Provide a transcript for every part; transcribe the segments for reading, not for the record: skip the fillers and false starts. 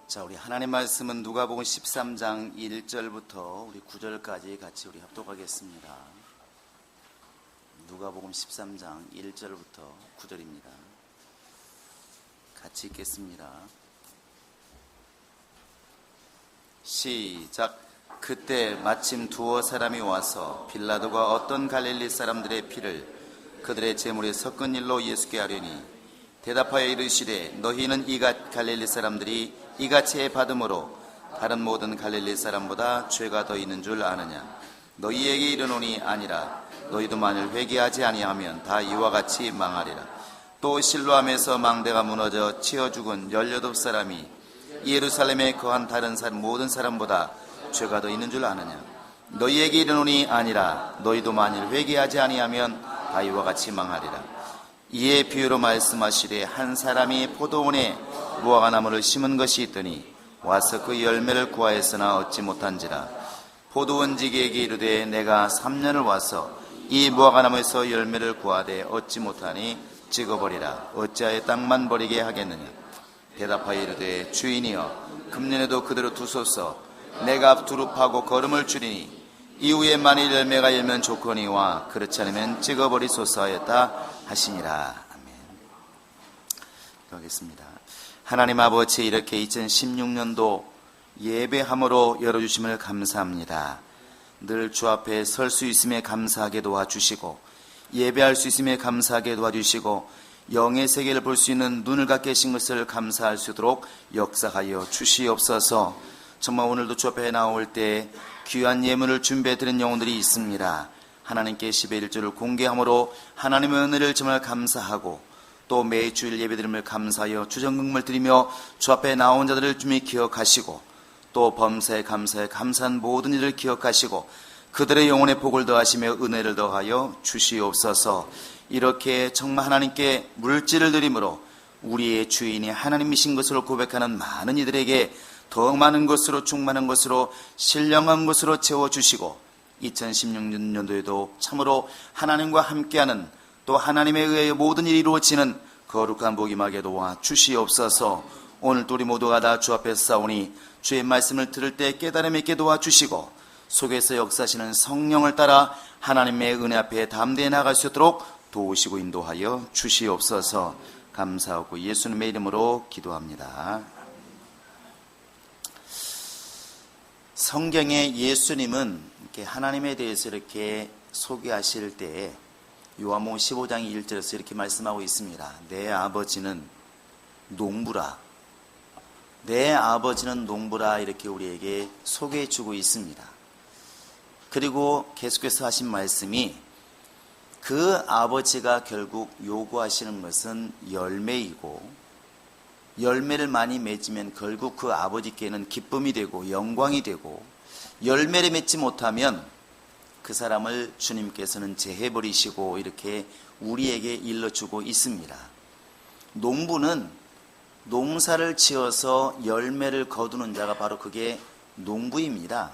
자, 우리 하나님 말씀은 누가복음 13장 1절부터 우리 9절까지 같이 우리 합독하겠습니다. 누가복음 13장 1절부터 9절입니다. 같이 읽겠습니다. 시작. 그때 마침 두어 사람이 와서 빌라도가 어떤 갈릴리 사람들의 피를 그들의 제물에 섞은 일로 예수께 하려니 대답하여 이르시되 너희는 이같 갈릴리 사람들이 이같이 받음으로 다른 모든 갈릴리 사람보다 죄가 더 있는 줄 아느냐. 너희에게 이르노니 아니라. 너희도 만일 회개하지 아니하면 다 이와 같이 망하리라. 또 실로암에서 망대가 무너져 치어 죽은 18사람이 예루살렘에 거한 다른 모든 사람보다 죄가 더 있는 줄 아느냐. 너희에게 이르노니 아니라. 너희도 만일 회개하지 아니하면 다 이와 같이 망하리라. 이에 비유로 말씀하시되 한 사람이 포도원에 무화과나무를 심은 것이 있더니 와서 그 열매를 구하였으나 얻지 못한지라. 포도원지기에게 이르되 내가 3년을 와서 이 무화과나무에서 열매를 구하되 얻지 못하니 찍어버리라. 어찌하여 땅만 버리게 하겠느냐. 대답하여 이르되 주인이여 금년에도 그대로 두소서. 내가 두릅하고 거름을 줄이니 이후에 만일 열매가 열면 좋거니와 그렇지 않으면 찍어버리소서 하였다 하시니라. 아멘. 기도하겠습니다. 하나님 아버지, 이렇게 2016년도 예배함으로 열어주심을 감사합니다. 늘 주 앞에 설 수 있음에 감사하게 도와주시고 예배할 수 있음에 감사하게 도와주시고 영의 세계를 볼 수 있는 눈을 갖게 하신 것을 감사할 수 있도록 역사하여 주시옵소서. 정말 오늘도 주 앞에 나올 때 귀한 예물을 준비해 드린 영혼들이 있습니다. 하나님께 10의 1조를 공개함으로 하나님의 은혜를 정말 감사하고 또 매주일 예배드림을 감사하여 주전금을 드리며 주 앞에 나온 자들을 주님이 기억하시고 또 범사에 감사에 감사한 모든 일을 기억하시고 그들의 영혼에 복을 더하시며 은혜를 더하여 주시옵소서. 이렇게 정말 하나님께 물질을 드림으로 우리의 주인이 하나님이신 것으로 고백하는 많은 이들에게 더 많은 것으로 충만한 것으로 신령한 것으로 채워주시고 2016년도에도 참으로 하나님과 함께하는 또 하나님에 의하여 모든 일이 이루어지는 거룩한 복이 임하게 도와주시옵소서. 오늘 우리 모두가 다 주 앞에 싸우니 주의 말씀을 들을 때 깨달음 있게 도와주시고 속에서 역사하시는 성령을 따라 하나님의 은혜 앞에 담대히 나갈 수 있도록 도우시고 인도하여 주시옵소서. 감사하고 예수님의 이름으로 기도합니다. 성경에 예수님은 이렇게 하나님에 대해서 이렇게 소개하실 때에 요한복음 15장 1절에서 이렇게 말씀하고 있습니다. 내 아버지는 농부라. 내 아버지는 농부라. 이렇게 우리에게 소개해 주고 있습니다. 그리고 계속해서 하신 말씀이 그 아버지가 결국 요구하시는 것은 열매이고 열매를 많이 맺으면 결국 그 아버지께는 기쁨이 되고 영광이 되고 열매를 맺지 못하면 그 사람을 주님께서는 제해버리시고 이렇게 우리에게 일러주고 있습니다. 농부는 농사를 지어서 열매를 거두는 자가 바로 그게 농부입니다.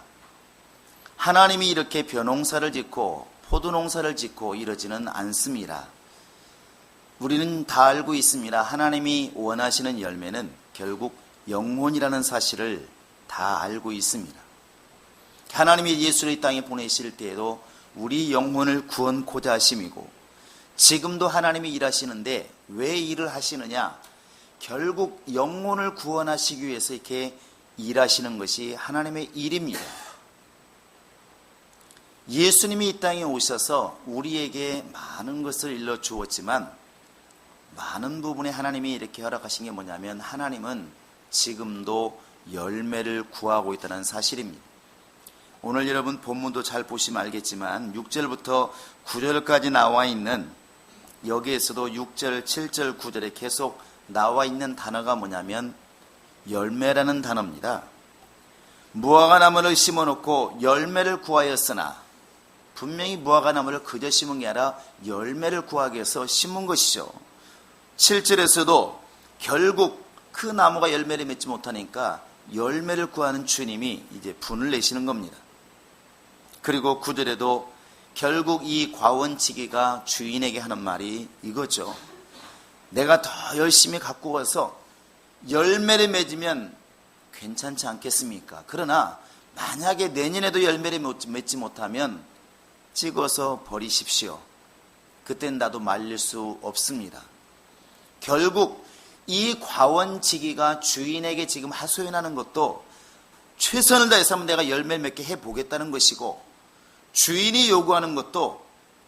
하나님이 이렇게 벼농사를 짓고 포도농사를 짓고 이러지는 않습니다. 우리는 다 알고 있습니다. 하나님이 원하시는 열매는 결국 영혼이라는 사실을 다 알고 있습니다. 하나님이 예수를 이 땅에 보내실 때에도 우리 영혼을 구원코자 하심이고 지금도 하나님이 일하시는데 왜 일을 하시느냐? 결국 영혼을 구원하시기 위해서 이렇게 일하시는 것이 하나님의 일입니다. 예수님이 이 땅에 오셔서 우리에게 많은 것을 일러주었지만 많은 부분에 하나님이 이렇게 허락하신 게 뭐냐면 하나님은 지금도 열매를 구하고 있다는 사실입니다. 오늘 여러분 본문도 잘 보시면 알겠지만 6절부터 9절까지 나와 있는 여기에서도 6절, 7절, 9절에 계속 나와 있는 단어가 뭐냐면 열매라는 단어입니다. 무화과나무를 심어놓고 열매를 구하였으나 분명히 무화과나무를 그저 심은 게 아니라 열매를 구하기 위해서 심은 것이죠. 7절에서도 결국 그 나무가 열매를 맺지 못하니까 열매를 구하는 주님이 이제 분을 내시는 겁니다. 그리고 9절에도 결국 이 과원치기가 주인에게 하는 말이 이거죠. 내가 더 열심히 갖고 와서 열매를 맺으면 괜찮지 않겠습니까? 그러나 만약에 내년에도 열매를 맺지 못하면 찍어서 버리십시오. 그땐 나도 말릴 수 없습니다. 결국 이 과원지기가 주인에게 지금 하소연하는 것도 최선을 다해서 한번 내가 열매를 맺게 해보겠다는 것이고, 주인이 요구하는 것도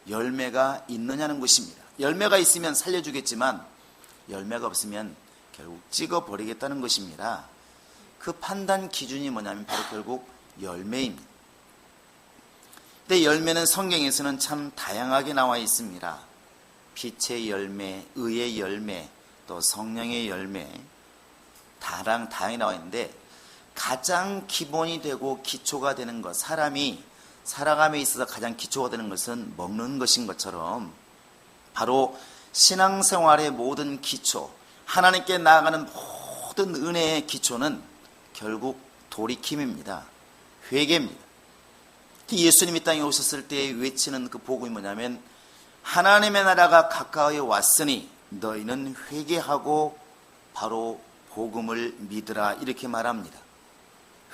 열매가 있느냐는 것입니다. 열매가 있으면 살려주겠지만 열매가 없으면 결국 찍어버리겠다는 것입니다. 그 판단 기준이 뭐냐면 바로 결국 열매입니다. 근데 열매는 성경에서는 참 다양하게 나와 있습니다. 빛의 열매, 의의 열매, 또 성령의 열매, 다양하게 나와 있는데, 가장 기본이 되고 기초가 되는 것, 사람이 살아감에 있어서 가장 기초가 되는 것은 먹는 것인 것처럼, 바로 신앙생활의 모든 기초, 하나님께 나아가는 모든 은혜의 기초는 결국 돌이킴입니다. 회개입니다. 예수님이 땅에 오셨을 때 외치는 그 복음이 뭐냐면, 하나님의 나라가 가까이 왔으니 너희는 회개하고 바로 복음을 믿으라, 이렇게 말합니다.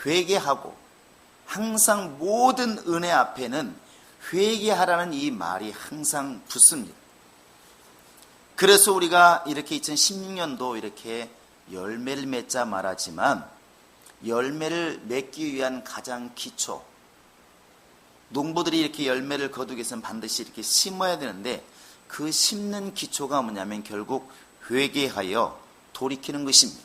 회개하고, 항상 모든 은혜 앞에는 회개하라는 이 말이 항상 붙습니다. 그래서 우리가 이렇게 2016년도 이렇게 열매를 맺자 말하지만, 열매를 맺기 위한 가장 기초, 농부들이 이렇게 열매를 거두기 위해서는 반드시 이렇게 심어야 되는데, 그 심는 기초가 뭐냐면 결국 회개하여 돌이키는 것입니다.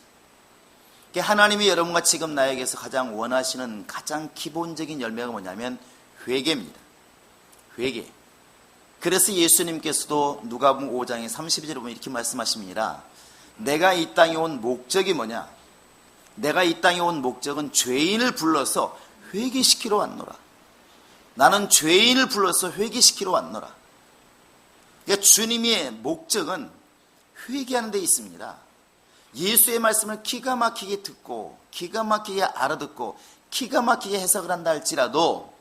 하나님이 여러분과 지금 나에게서 가장 원하시는 가장 기본적인 열매가 뭐냐면 회개입니다. 회개. 그래서 예수님께서도 누가복음 5장의 32절에 보면 이렇게 말씀하십니다. 내가 이 땅에 온 목적이 뭐냐? 내가 이 땅에 온 목적은 죄인을 불러서 회개시키러 왔노라. 나는 죄인을 불러서 회개시키러 왔노라. 그러니까 주님의 목적은 회개하는 데 있습니다. 예수의 말씀을 기가 막히게 듣고 기가 막히게 알아듣고 기가 막히게 해석을 한다 할지라도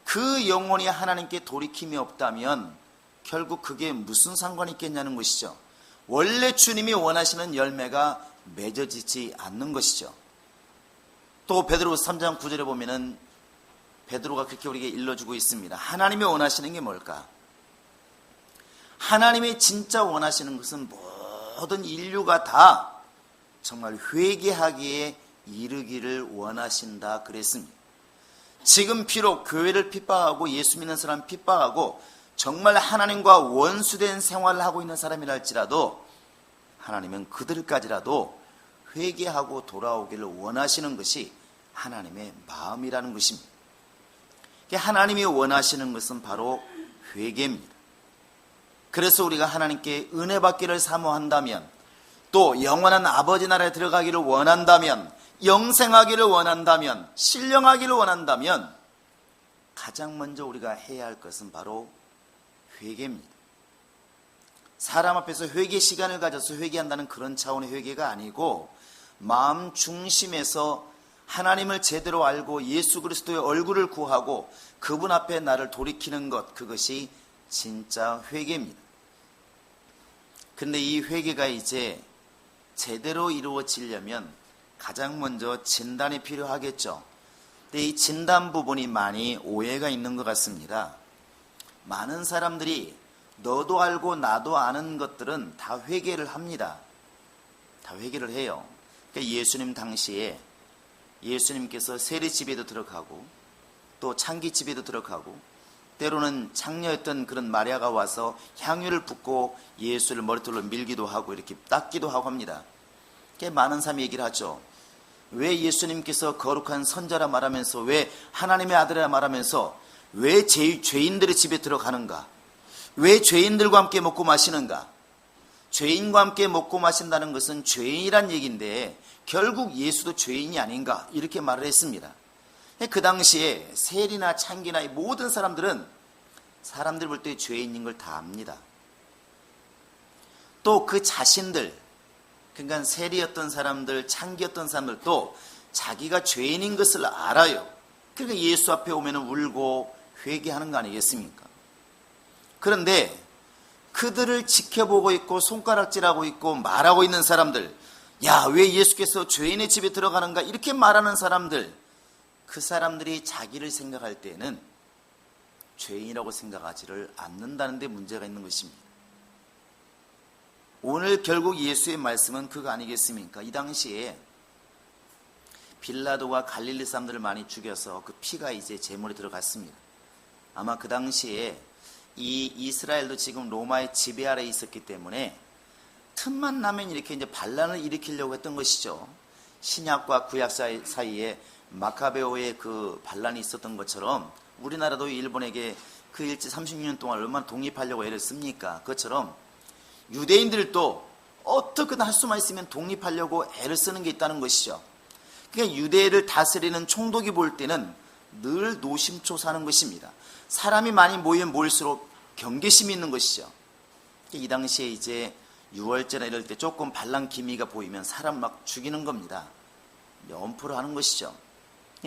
그 영혼이 하나님께 돌이킴이 없다면 결국 그게 무슨 상관이 있겠냐는 것이죠. 원래 주님이 원하시는 열매가 맺어지지 않는 것이죠. 또 베드로후서 3장 9절에 보면은 베드로가 그렇게 우리에게 일러주고 있습니다. 하나님이 원하시는 게 뭘까? 하나님이 진짜 원하시는 것은 모든 인류가 다 정말 회개하기에 이르기를 원하신다 그랬습니다. 지금 비록 교회를 핍박하고 예수 믿는 사람 핍박하고 정말 하나님과 원수된 생활을 하고 있는 사람이라 할지라도 하나님은 그들까지라도 회개하고 돌아오기를 원하시는 것이 하나님의 마음이라는 것입니다. 하나님이 원하시는 것은 바로 회개입니다. 그래서 우리가 하나님께 은혜 받기를 사모한다면, 또 영원한 아버지 나라에 들어가기를 원한다면, 영생하기를 원한다면, 신령하기를 원한다면 가장 먼저 우리가 해야 할 것은 바로 회개입니다. 사람 앞에서 회개 시간을 가져서 회개한다는 그런 차원의 회개가 아니고, 마음 중심에서 하나님을 제대로 알고 예수 그리스도의 얼굴을 구하고 그분 앞에 나를 돌이키는 것, 그것이 진짜 회개입니다. 근데 이 회개가 이제 제대로 이루어지려면 가장 먼저 진단이 필요하겠죠. 근데 이 진단 부분이 많이 오해가 있는 것 같습니다. 많은 사람들이 너도 알고 나도 아는 것들은 다 회개를 합니다. 다 회개를 해요. 그러니까 예수님 당시에 예수님께서 세리집에도 들어가고 또 창기집에도 들어가고 때로는 창녀였던 그런 마리아가 와서 향유를 붓고 예수를 머리털로 밀기도 하고 이렇게 닦기도 하고 합니다. 많은 사람이 얘기를 하죠. 왜 예수님께서 거룩한 선자라 말하면서, 왜 하나님의 아들이라 말하면서 왜 죄인들의 집에 들어가는가? 왜 죄인들과 함께 먹고 마시는가? 죄인과 함께 먹고 마신다는 것은 죄인이란 얘기인데 결국 예수도 죄인이 아닌가? 이렇게 말을 했습니다. 그 당시에 세리나 창기나 이 모든 사람들은 사람들 볼 때 죄인인 걸 다 압니다. 또 그 자신들, 그러니까 세리였던 사람들, 창기였던 사람들도 자기가 죄인인 것을 알아요. 그러니까 예수 앞에 오면 울고 회개하는 거 아니겠습니까? 그런데 그들을 지켜보고 있고 손가락질하고 있고 말하고 있는 사람들, 야, 왜 예수께서 죄인의 집에 들어가는가 이렇게 말하는 사람들, 그 사람들이 자기를 생각할 때는 죄인이라고 생각하지를 않는다는 데 문제가 있는 것입니다. 오늘 결국 예수의 말씀은 그거 아니겠습니까? 이 당시에 빌라도가 갈릴리 사람들을 많이 죽여서 그 피가 이제 제물에 들어갔습니다. 아마 그 당시에 이 이스라엘도 지금 로마의 지배 아래에 있었기 때문에 틈만 나면 이렇게 이제 반란을 일으키려고 했던 것이죠. 신약과 구약 사이에 마카베오의 그 반란이 있었던 것처럼 우리나라도 일본에게 그 일제 36년 동안 얼마나 독립하려고 애를 씁니까? 그것처럼 유대인들도 어떻게든 할 수만 있으면 독립하려고 애를 쓰는 게 있다는 것이죠. 그러니까 유대를 다스리는 총독이 볼 때는 늘 노심초사하는 것입니다. 사람이 많이 모이면 모일수록 경계심이 있는 것이죠. 이 당시에 이제 6월절이나 이럴 때 조금 반란 기미가 보이면 사람 막 죽이는 겁니다. 엄포를 하는 것이죠.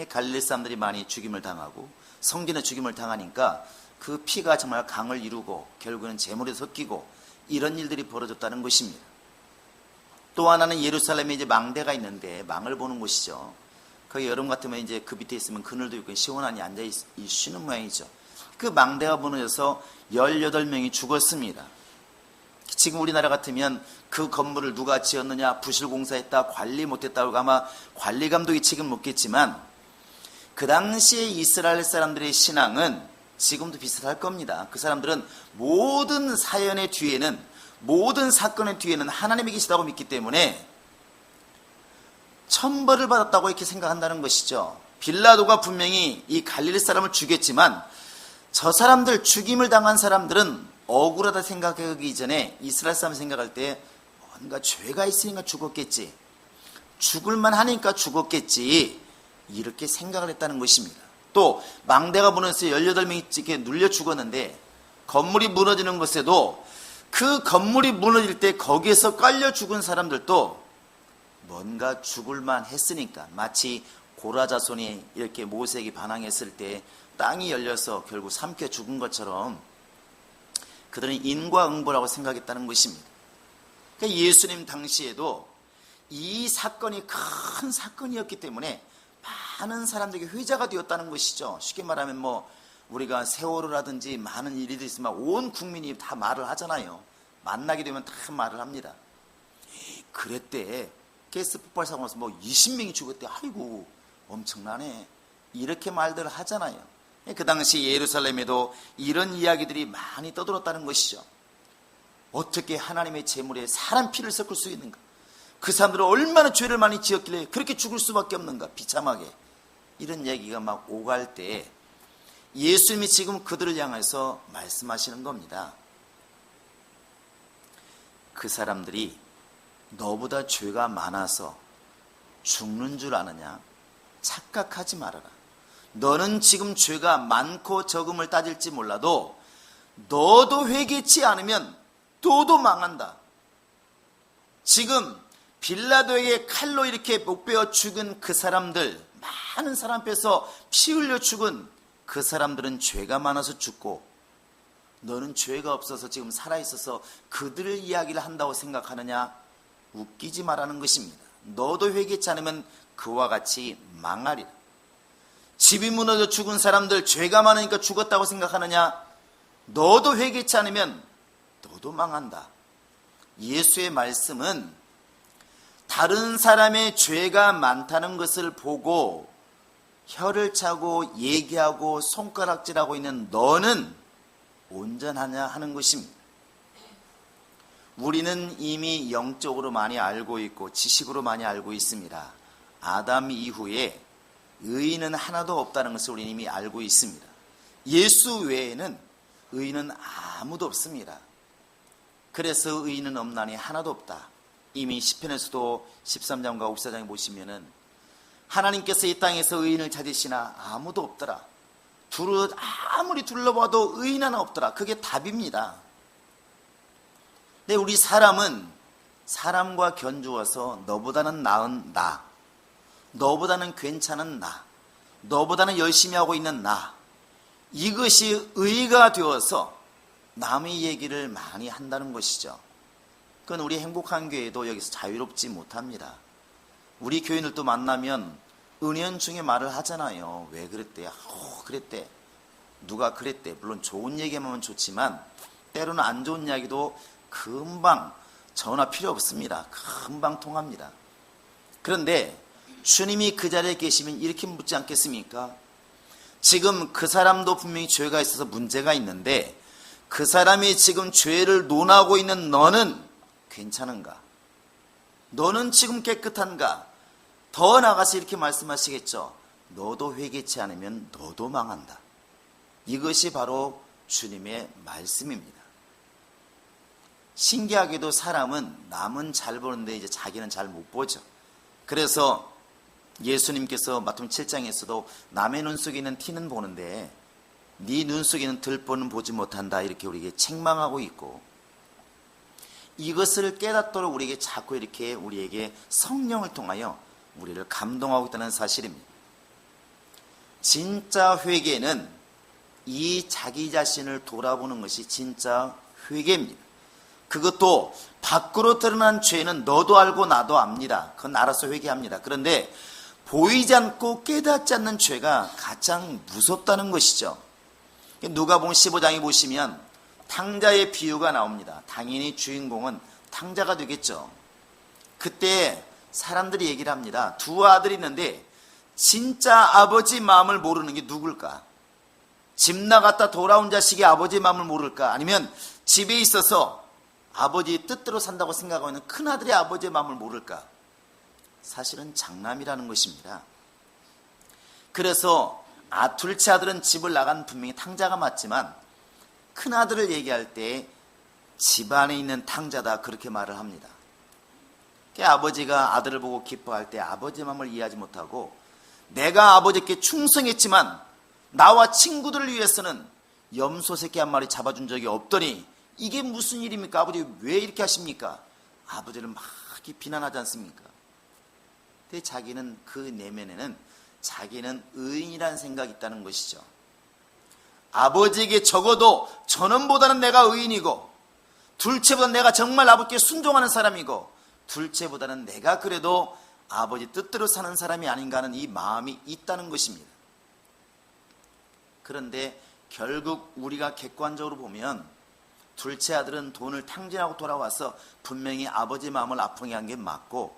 갈릴리 사람들이 많이 죽임을 당하고 성전에 죽임을 당하니까 그 피가 정말 강을 이루고 결국은 제물에 섞이고 이런 일들이 벌어졌다는 것입니다. 또 하나는 예루살렘에 이제 망대가 있는데 망을 보는 곳이죠. 거기 여름 같으면 이제 그 밑에 있으면 그늘도 있고 시원하니 앉아 쉬는 모양이죠. 그 망대가 무너져서 18명이 죽었습니다. 지금 우리나라 같으면 그 건물을 누가 지었느냐, 부실공사했다, 관리 못했다고 아마 관리감독이 책임 묻겠지만 그 당시에 이스라엘 사람들의 신앙은 지금도 비슷할 겁니다. 그 사람들은 모든 사연의 뒤에는, 모든 사건의 뒤에는 하나님이 계시다고 믿기 때문에 천벌을 받았다고 이렇게 생각한다는 것이죠. 빌라도가 분명히 이 갈릴리 사람을 죽였지만 저 사람들, 죽임을 당한 사람들은 억울하다 생각하기 전에 이스라엘 사람 생각할 때 뭔가 죄가 있으니까 죽었겠지, 죽을만 하니까 죽었겠지, 이렇게 생각을 했다는 것입니다. 또 망대가 무너져서 18명이 이렇게 눌려 죽었는데 건물이 무너지는 것에도 그 건물이 무너질 때 거기에서 깔려 죽은 사람들도 뭔가 죽을만 했으니까, 마치 고라자손이 이렇게 모세에게 반항했을 때 땅이 열려서 결국 삼켜 죽은 것처럼 그들은 인과응보라고 생각했다는 것입니다. 그러니까 예수님 당시에도 이 사건이 큰 사건이었기 때문에 많은 사람들에게 회자가 되었다는 것이죠. 쉽게 말하면 뭐 우리가 세월호라든지 많은 일이 있으면 온 국민이 다 말을 하잖아요. 만나게 되면 다 말을 합니다. 그랬대, 가스 폭발 사고 나서 뭐 20명이 죽었대, 아이고 엄청나네, 이렇게 말들을 하잖아요. 그 당시 예루살렘에도 이런 이야기들이 많이 떠들었다는 것이죠. 어떻게 하나님의 제물에 사람 피를 섞을 수 있는가, 그 사람들은 얼마나 죄를 많이 지었길래 그렇게 죽을 수밖에 없는가, 비참하게, 이런 얘기가 막 오갈 때 예수님이 지금 그들을 향해서 말씀하시는 겁니다. 그 사람들이 너보다 죄가 많아서 죽는 줄 아느냐? 착각하지 말아라. 너는 지금 죄가 많고 적음을 따질지 몰라도 너도 회개치 않으면 너도 망한다. 지금 빌라도에게 칼로 이렇게 목 베어 죽은 그 사람들, 많은 사람 앞에서 피 흘려 죽은 그 사람들은 죄가 많아서 죽고 너는 죄가 없어서 지금 살아있어서 그들을 이야기를 한다고 생각하느냐? 웃기지 말라는 것입니다. 너도 회개치 않으면 그와 같이 망하리라. 집이 무너져 죽은 사람들 죄가 많으니까 죽었다고 생각하느냐? 너도 회개치 않으면 너도 망한다. 예수의 말씀은 다른 사람의 죄가 많다는 것을 보고 혀를 차고 얘기하고 손가락질하고 있는 너는 온전하냐 하는 것입니다. 우리는 이미 영적으로 많이 알고 있고 지식으로 많이 알고 있습니다. 아담 이후에 의인은 하나도 없다는 것을 우리는 이미 알고 있습니다. 예수 외에는 의인은 아무도 없습니다. 그래서 의인은 없나니 하나도 없다. 이미 시편에서도 13장과 54장에 보시면은 하나님께서 이 땅에서 의인을 찾으시나 아무도 없더라. 아무리 둘러봐도 의인 하나 없더라. 그게 답입니다. 근데 우리 사람은 사람과 견주어서 너보다는 나은 나, 너보다는 괜찮은 나, 너보다는 열심히 하고 있는 나, 이것이 의가 되어서 남의 얘기를 많이 한다는 것이죠. 그건 우리 행복한 교회도 여기서 자유롭지 못합니다. 우리 교인들도 만나면 은연중에 말을 하잖아요. 왜 그랬대? 그랬대. 누가 그랬대. 물론 좋은 얘기만 좋지만 때로는 안 좋은 이야기도 금방 전화 필요 없습니다. 금방 통합니다. 그런데 주님이 그 자리에 계시면 이렇게 묻지 않겠습니까? 지금 그 사람도 분명히 죄가 있어서 문제가 있는데 그 사람이 지금 죄를 논하고 있는 너는 괜찮은가? 너는 지금 깨끗한가? 더 나아가서 이렇게 말씀하시겠죠. 너도 회개치 않으면 너도 망한다. 이것이 바로 주님의 말씀입니다. 신기하게도 사람은 남은 잘 보는데 이제 자기는 잘 못 보죠. 그래서 예수님께서 마태복음 7장에서도 남의 눈 속에 있는 티는 보는데 네 눈 속에 있는 들보는 보지 못한다, 이렇게 우리에게 책망하고 있고, 이것을 깨닫도록 우리에게 자꾸 이렇게 우리에게 성령을 통하여 우리를 감동하고 있다는 사실입니다. 진짜 회개는 이 자기 자신을 돌아보는 것이 진짜 회개입니다. 그것도 밖으로 드러난 죄는 너도 알고 나도 압니다. 그건 알아서 회개합니다. 그런데 보이지 않고 깨닫지 않는 죄가 가장 무섭다는 것이죠. 누가복음 15장에 보시면 탕자의 비유가 나옵니다. 당연히 주인공은 탕자가 되겠죠. 그때 사람들이 얘기를 합니다. 두 아들이 있는데 진짜 아버지 마음을 모르는 게 누굴까? 집 나갔다 돌아온 자식이 아버지 마음을 모를까? 아니면 집에 있어서 아버지 뜻대로 산다고 생각하고 있는 큰아들이 아버지의 마음을 모를까? 사실은 장남이라는 것입니다. 그래서 둘째 아들은 집을 나간 분명히 탕자가 맞지만 큰아들을 얘기할 때 집안에 있는 탕자다, 그렇게 말을 합니다. 아버지가 아들을 보고 기뻐할 때 아버지의 마음을 이해하지 못하고, 내가 아버지께 충성했지만 나와 친구들을 위해서는 염소 새끼 한 마리 잡아준 적이 없더니 이게 무슨 일입니까? 아버지 왜 이렇게 하십니까? 아버지를 막 비난하지 않습니까? 근데 자기는 그 내면에는 자기는 의인이라는 생각이 있다는 것이죠. 아버지에게 적어도 저놈보다는 내가 의인이고, 둘째보다는 내가 정말 아버지께 순종하는 사람이고, 둘째보다는 내가 그래도 아버지 뜻대로 사는 사람이 아닌가 하는 이 마음이 있다는 것입니다. 그런데 결국 우리가 객관적으로 보면 둘째 아들은 돈을 탕진하고 돌아와서 분명히 아버지 마음을 아프게 한 게 맞고,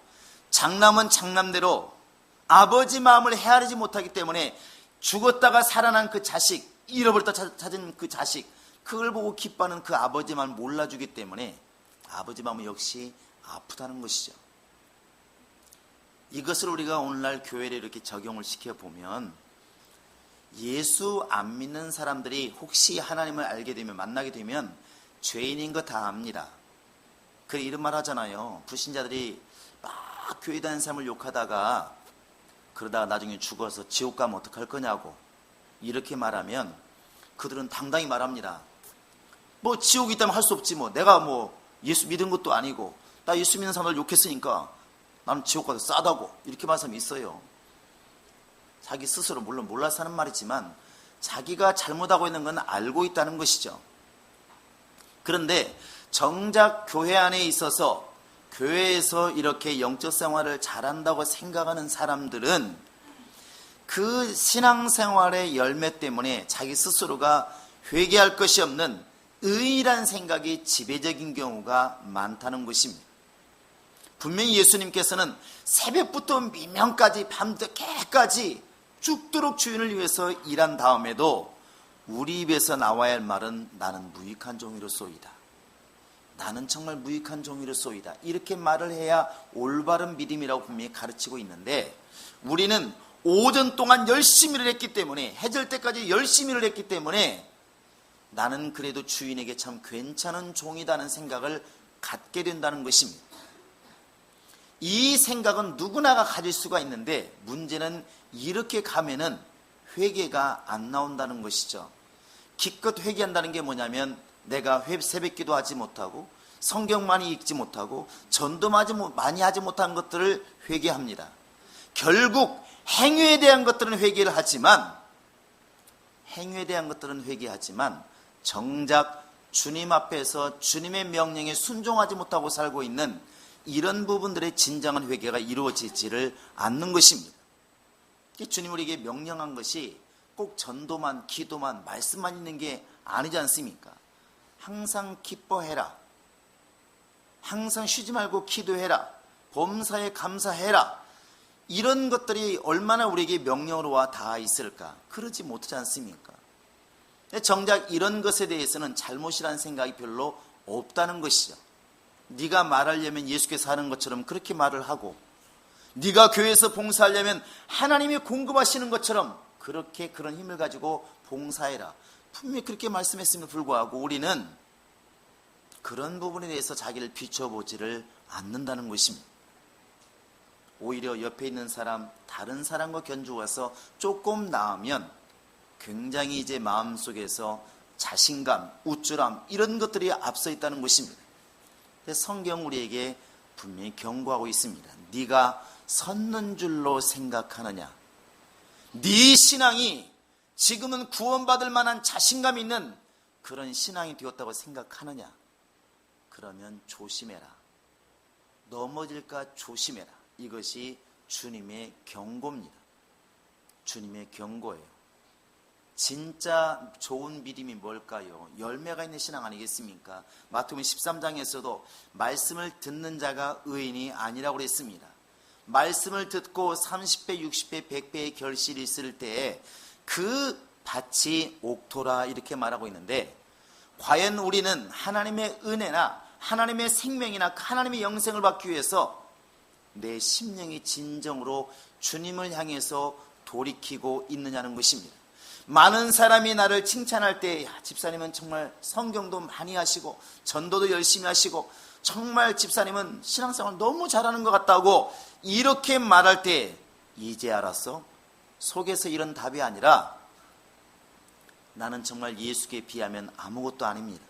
장남은 장남대로 아버지 마음을 헤아리지 못하기 때문에 죽었다가 살아난 그 자식, 잃어버렸다 찾은 그 자식, 그걸 보고 기뻐하는 그 아버지 마음을 몰라주기 때문에 아버지 마음은 역시 아프다는 것이죠. 이것을 우리가 오늘날 교회에 이렇게 적용을 시켜보면 예수 안 믿는 사람들이 혹시 하나님을 알게 되면, 만나게 되면 죄인인 거 다 압니다. 그래 이런 말 하잖아요. 불신자들이 막 교회 다니는 사람을 욕하다가 그러다가 나중에 죽어서 지옥 가면 어떡할 거냐고 이렇게 말하면 그들은 당당히 말합니다. 뭐 지옥이 있다면 할 수 없지, 뭐 내가 뭐 예수 믿은 것도 아니고 나 예수 믿는 사람들 욕했으니까 나는 지옥 가서 싸다고, 이렇게 말하는 사람이 있어요. 자기 스스로 물론 몰라서 하는 말이지만 자기가 잘못하고 있는 건 알고 있다는 것이죠. 그런데 정작 교회 안에 있어서 교회에서 이렇게 영적 생활을 잘한다고 생각하는 사람들은 그 신앙생활의 열매 때문에 자기 스스로가 회개할 것이 없는 의의라는 생각이 지배적인 경우가 많다는 것입니다. 분명히 예수님께서는 새벽부터 미명까지 밤늦게까지 죽도록 주인을 위해서 일한 다음에도 우리 입에서 나와야 할 말은 나는 무익한 종이로소이다, 나는 정말 무익한 종이로소이다, 이렇게 말을 해야 올바른 믿음이라고 분명히 가르치고 있는데, 우리는 오전 동안 열심히 일을 했기 때문에, 해질 때까지 열심히 일을 했기 때문에 나는 그래도 주인에게 참 괜찮은 종이다는 생각을 갖게 된다는 것입니다. 이 생각은 누구나가 가질 수가 있는데 문제는 이렇게 가면은 회개가 안 나온다는 것이죠. 기껏 회개한다는 게 뭐냐면 내가 새벽기도 하지 못하고 성경 많이 읽지 못하고 전도 많이 하지 못한 것들을 회개합니다. 결국 행위에 대한 것들은 회개를 하지만 정작 주님 앞에서 주님의 명령에 순종하지 못하고 살고 있는 이런 부분들의 진정한 회개가 이루어지지를 않는 것입니다. 주님 우리에게 명령한 것이 꼭 전도만, 기도만, 말씀만 있는 게 아니지 않습니까? 항상 기뻐해라. 항상 쉬지 말고 기도해라. 범사에 감사해라. 이런 것들이 얼마나 우리에게 명령으로 다 있을까? 그러지 못하지 않습니까? 정작 이런 것에 대해서는 잘못이라는 생각이 별로 없다는 것이죠. 네가 말하려면 예수께서 하는 것처럼 그렇게 말을 하고, 네가 교회에서 봉사하려면 하나님이 공급하시는 것처럼 그렇게 그런 힘을 가지고 봉사해라. 분명히 그렇게 말씀했음에 불구하고 우리는 그런 부분에 대해서 자기를 비춰보지를 않는다는 것입니다. 오히려 옆에 있는 사람, 다른 사람과 견주어서 조금 나으면 굉장히 이제 마음속에서 자신감, 우쭐함 이런 것들이 앞서 있다는 것입니다. 성경 우리에게 분명히 경고하고 있습니다. 네가 섰는 줄로 생각하느냐? 네 신앙이 지금은 구원받을 만한 자신감 있는 그런 신앙이 되었다고 생각하느냐? 그러면 조심해라. 넘어질까 조심해라. 이것이 주님의 경고입니다. 주님의 경고예요. 진짜 좋은 믿음이 뭘까요? 열매가 있는 신앙 아니겠습니까? 마태복음 13장에서도 말씀을 듣는 자가 의인이 아니라고 그랬습니다. 말씀을 듣고 30배, 60배, 100배의 결실이 있을 때에 그 밭이 옥토라 이렇게 말하고 있는데, 과연 우리는 하나님의 은혜나 하나님의 생명이나 하나님의 영생을 받기 위해서 내 심령이 진정으로 주님을 향해서 돌이키고 있느냐는 것입니다. 많은 사람이 나를 칭찬할 때, 집사님은 정말 성경도 많이 하시고 전도도 열심히 하시고 정말 집사님은 신앙생활 너무 잘하는 것 같다고 이렇게 말할 때, 이제 알았어? 속에서 이런 답이 아니라 나는 정말 예수께 비하면 아무것도 아닙니다.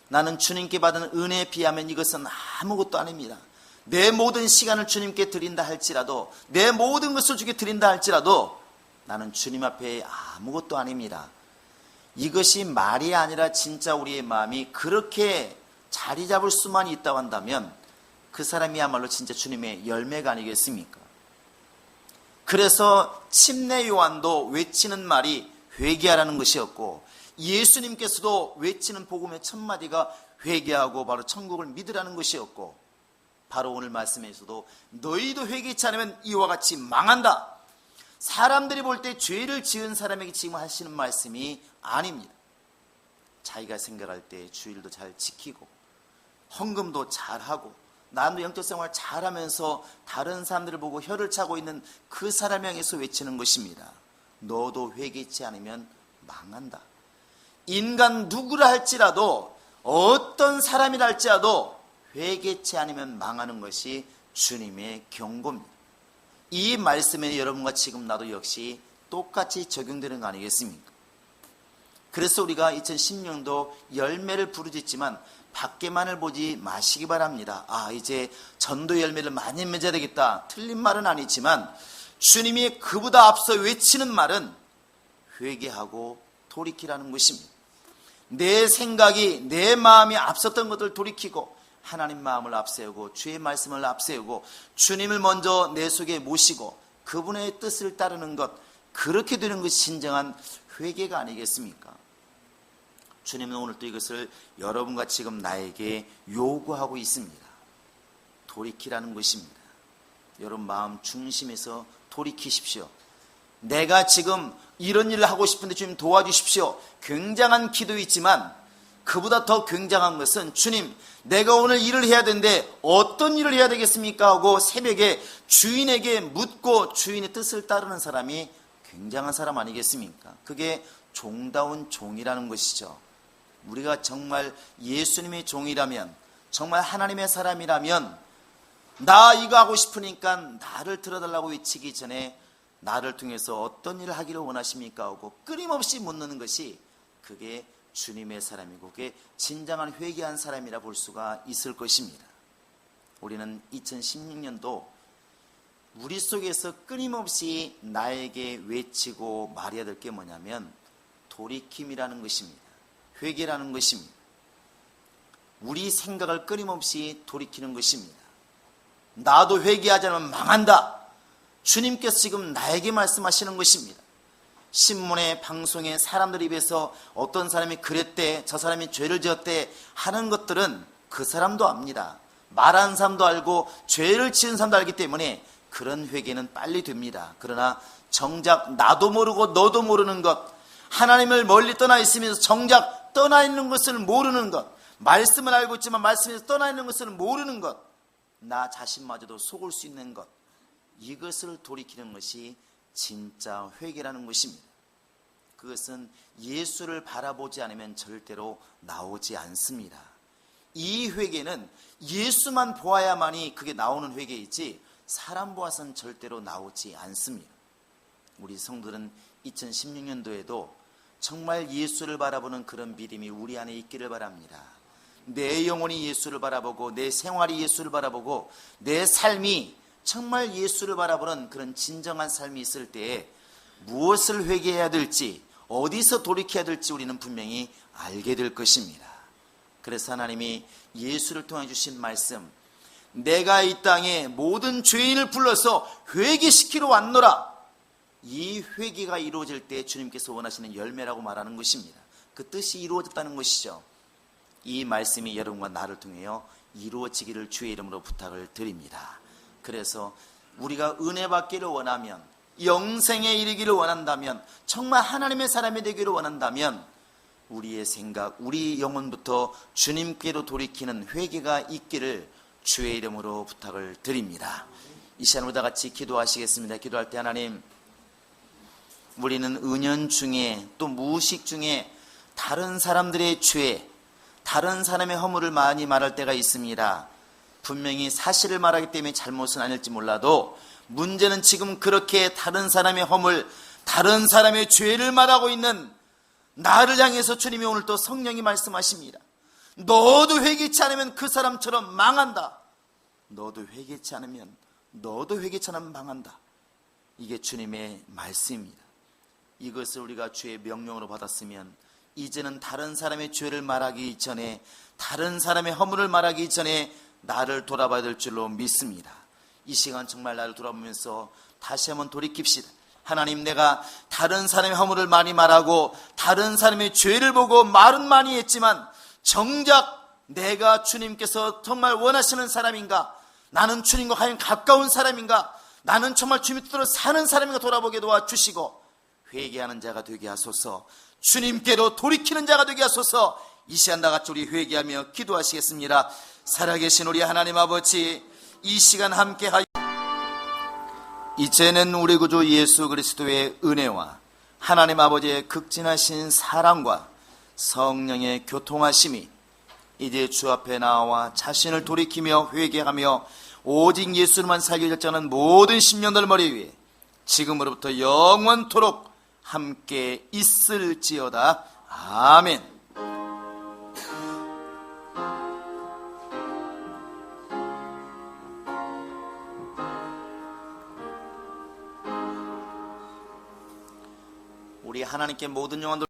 나는 주님께 받은 은혜에 비하면 이것은 아무것도 아닙니다. 내 모든 시간을 주님께 드린다 할지라도, 내 모든 것을 주께 드린다 할지라도 나는 주님 앞에 아무것도 아닙니다. 이것이 말이 아니라 진짜 우리의 마음이 그렇게 자리 잡을 수만 있다고 한다면 그 사람이야말로 진짜 주님의 열매가 아니겠습니까? 그래서 침례 요한도 외치는 말이 회개하라는 것이었고, 예수님께서도 외치는 복음의 첫 마디가 회개하고 바로 천국을 믿으라는 것이었고, 바로 오늘 말씀에서도 너희도 회개치 않으면 이와 같이 망한다. 사람들이 볼 때 죄를 지은 사람에게 지금 하시는 말씀이 아닙니다. 자기가 생각할 때 주일도 잘 지키고 헌금도 잘하고 나도 영적 생활 잘하면서 다른 사람들을 보고 혀를 차고 있는 그 사람 향해서 외치는 것입니다. 너도 회개치 않으면 망한다. 인간 누구라 할지라도, 어떤 사람이라 할지라도 회개치 않으면 망하는 것이 주님의 경고입니다. 이 말씀에 여러분과 지금 나도 역시 똑같이 적용되는 거 아니겠습니까? 그래서 우리가 2016년도 열매를 부르짖지만 밖에만을 보지 마시기 바랍니다. 이제 전도 열매를 많이 맺어야 되겠다. 틀린 말은 아니지만 주님이 그보다 앞서 외치는 말은 회개하고 돌이키라는 것입니다. 내 생각이, 내 마음이 앞섰던 것을 돌이키고 하나님 마음을 앞세우고 주의 말씀을 앞세우고 주님을 먼저 내 속에 모시고 그분의 뜻을 따르는 것, 그렇게 되는 것이 진정한 회개가 아니겠습니까? 주님은 오늘 또 이것을 여러분과 지금 나에게 요구하고 있습니다. 돌이키라는 것입니다. 여러분 마음 중심에서 돌이키십시오. 내가 지금 이런 일을 하고 싶은데 주님 도와주십시오. 굉장한 기도 있지만 그보다 더 굉장한 것은, 주님 내가 오늘 일을 해야 되는데 어떤 일을 해야 되겠습니까? 하고 새벽에 주인에게 묻고 주인의 뜻을 따르는 사람이 굉장한 사람 아니겠습니까? 그게 종다운 종이라는 것이죠. 우리가 정말 예수님의 종이라면, 정말 하나님의 사람이라면, 나 이거 하고 싶으니까 나를 들어달라고 외치기 전에 나를 통해서 어떤 일을 하기를 원하십니까? 하고 끊임없이 묻는 것이, 그게 주님의 사람이고 그게 진정한 회개한 사람이라 볼 수가 있을 것입니다. 우리는 2016년도 우리 속에서 끊임없이 나에게 외치고 말해야 될 게 뭐냐면 돌이킴이라는 것입니다. 회개라는 것입니다. 우리 생각을 끊임없이 돌이키는 것입니다. 나도 회개하지 않으면 망한다. 주님께서 지금 나에게 말씀하시는 것입니다. 신문에 방송에 사람들 입에서 어떤 사람이 그랬대, 저 사람이 죄를 지었대 하는 것들은 그 사람도 압니다. 말하는 사람도 알고 죄를 지은 사람도 알기 때문에 그런 회개는 빨리 됩니다. 그러나 정작 나도 모르고 너도 모르는 것, 하나님을 멀리 떠나 있으면서 정작 떠나 있는 것을 모르는 것, 말씀을 알고 있지만 말씀에서 떠나 있는 것을 모르는 것, 나 자신마저도 속을 수 있는 것, 이것을 돌이키는 것이 진짜 회개라는 것입니다. 그것은 예수를 바라보지 않으면 절대로 나오지 않습니다. 이 회개는 예수만 보아야만이 그게 나오는 회개이지 사람 보아서는 절대로 나오지 않습니다. 우리 성도들은 2016년도에도 정말 예수를 바라보는 그런 믿음이 우리 안에 있기를 바랍니다. 내 영혼이 예수를 바라보고 내 생활이 예수를 바라보고 내 삶이 정말 예수를 바라보는 그런 진정한 삶이 있을 때에 무엇을 회개해야 될지, 어디서 돌이켜야 될지 우리는 분명히 알게 될 것입니다. 그래서 하나님이 예수를 통해 주신 말씀, 내가 이 땅에 모든 죄인을 불러서 회개시키러 왔노라, 이 회개가 이루어질 때 주님께서 원하시는 열매라고 말하는 것입니다. 그 뜻이 이루어졌다는 것이죠. 이 말씀이 여러분과 나를 통하여 이루어지기를 주의 이름으로 부탁을 드립니다. 그래서 우리가 은혜 받기를 원하면, 영생에 이르기를 원한다면, 정말 하나님의 사람이 되기를 원한다면 우리의 생각, 우리 영혼부터 주님께로 돌이키는 회개가 있기를 주의 이름으로 부탁을 드립니다. 이 시간 우리 다 같이 기도하시겠습니다. 기도할 때 하나님, 우리는 은연중에 또 무의식 중에 다른 사람들의 죄, 다른 사람의 허물을 많이 말할 때가 있습니다. 분명히 사실을 말하기 때문에 잘못은 아닐지 몰라도 문제는 지금 그렇게 다른 사람의 허물, 다른 사람의 죄를 말하고 있는 나를 향해서 주님이 오늘 또 성령이 말씀하십니다. 너도 회개치 않으면 그 사람처럼 망한다. 너도 회개치 않으면 망한다. 이게 주님의 말씀입니다. 이것을 우리가 주의 명령으로 받았으면 이제는 다른 사람의 죄를 말하기 전에, 다른 사람의 허물을 말하기 전에 나를 돌아봐야 될 줄로 믿습니다. 이 시간 정말 나를 돌아보면서 다시 한번 돌이킵시다. 하나님, 내가 다른 사람의 허물을 많이 말하고 다른 사람의 죄를 보고 말은 많이 했지만 정작 내가 주님께서 정말 원하시는 사람인가? 나는 주님과 과연 가까운 사람인가? 나는 정말 주님 뜻대로 사는 사람인가 돌아보게 도와주시고 회개하는 자가 되게 하소서. 주님께로 돌이키는 자가 되게 하소서. 이 시간 나같이 우리 회개하며 기도하시겠습니다. 살아계신 우리 하나님 아버지, 이 시간 함께하여 이제는 우리 구주 예수 그리스도의 은혜와 하나님 아버지의 극진하신 사랑과 성령의 교통하심이 이제 주 앞에 나와 자신을 돌이키며 회개하며 오직 예수만 살기 결정하는 모든 심령들 머리 위에 지금으로부터 영원토록 함께 있을지어다. 아멘. 우리 하나님께 모든 영광